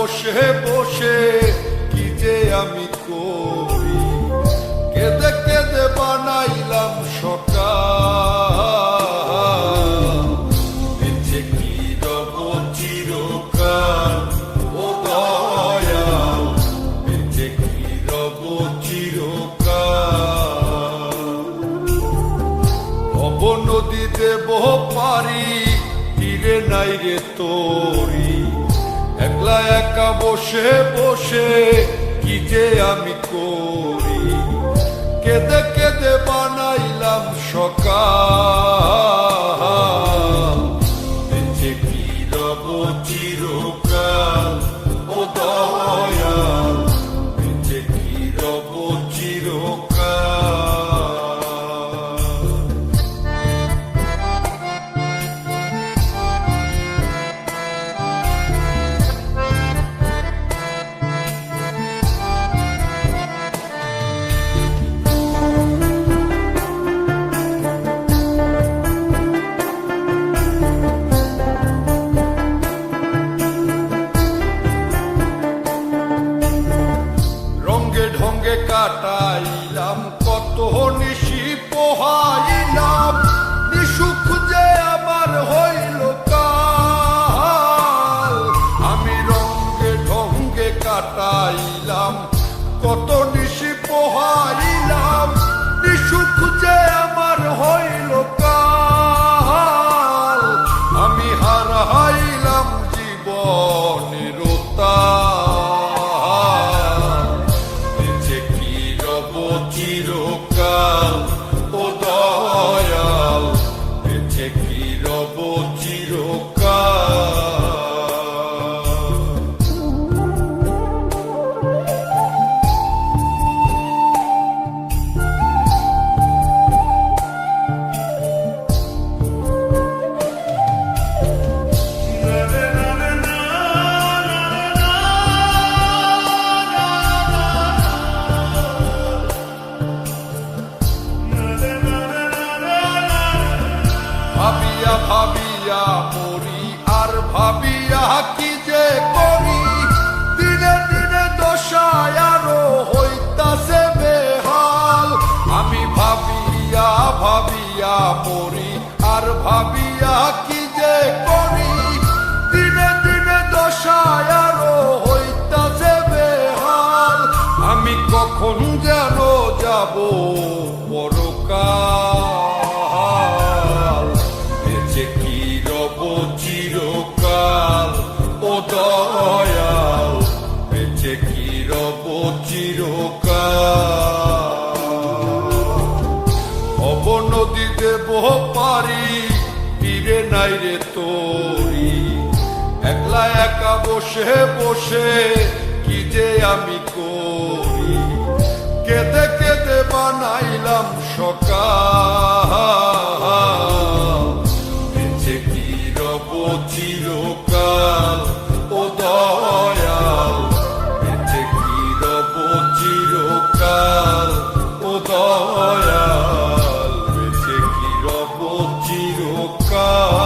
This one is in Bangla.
বসে বসে কি যে আমি করি, কেঁদে কেঁদে বানাইলাম সকাল। বেঁচে কি রব চিরকাল ও দয়াল, বেঁচে কি রব চিরকাল। ভব নদী দেব পারি, তীরে নাই রে তোরি, একলা একা বসে বসে কি যে আমি করি, কেঁদে কেঁদে বানাইলাম সকাল। বেঁচে কি রব চিরকাল ও দয়াল, বেঁচে কি রব চিরকাল। ঢঙ্গে কাটাইলাম কত নিশি পোহাইলাম, নিশুক যে আমার হইল কাল। আমি রঙ্গে ঢঙ্গে কাটাইলাম কত নিশি পোহাইলাম, নিশুক যে আমার হইল কাল। আমি হারাইলাম জীবনের চিরকাল ও দয়াল, বেঁচে কি রব চিরকাল। ভাবিয়া ভাবিয়া মরি আর ভাবিয়া কি যে করি, দিনে দিনে দশায় আরো হইতাছে বেহাল। আমি ভাবিয়া ভাবিয়া মরি আর ভাবিয়া কি যে করি, দিনে দিনে দশায় আরো হইতাছে বেহাল। আমি কখন যেন যাব পরকাল, বেঁচে কি রব চিরকাল ও দয়াল, বেঁচে কি রব চিরকাল। ভব নদী দেব পারি, তীরে নাই রে তোরি, একলা একা বসে বসে কি যে আমি করি, কেঁদে কেঁদে বানাইলাম সকাল। বেঁচে কি রব চিরকাল ও দয়াল, বেঁচে কি রব চিরকাল ও দয়াল, বেঁচে কি রব চিরকাল।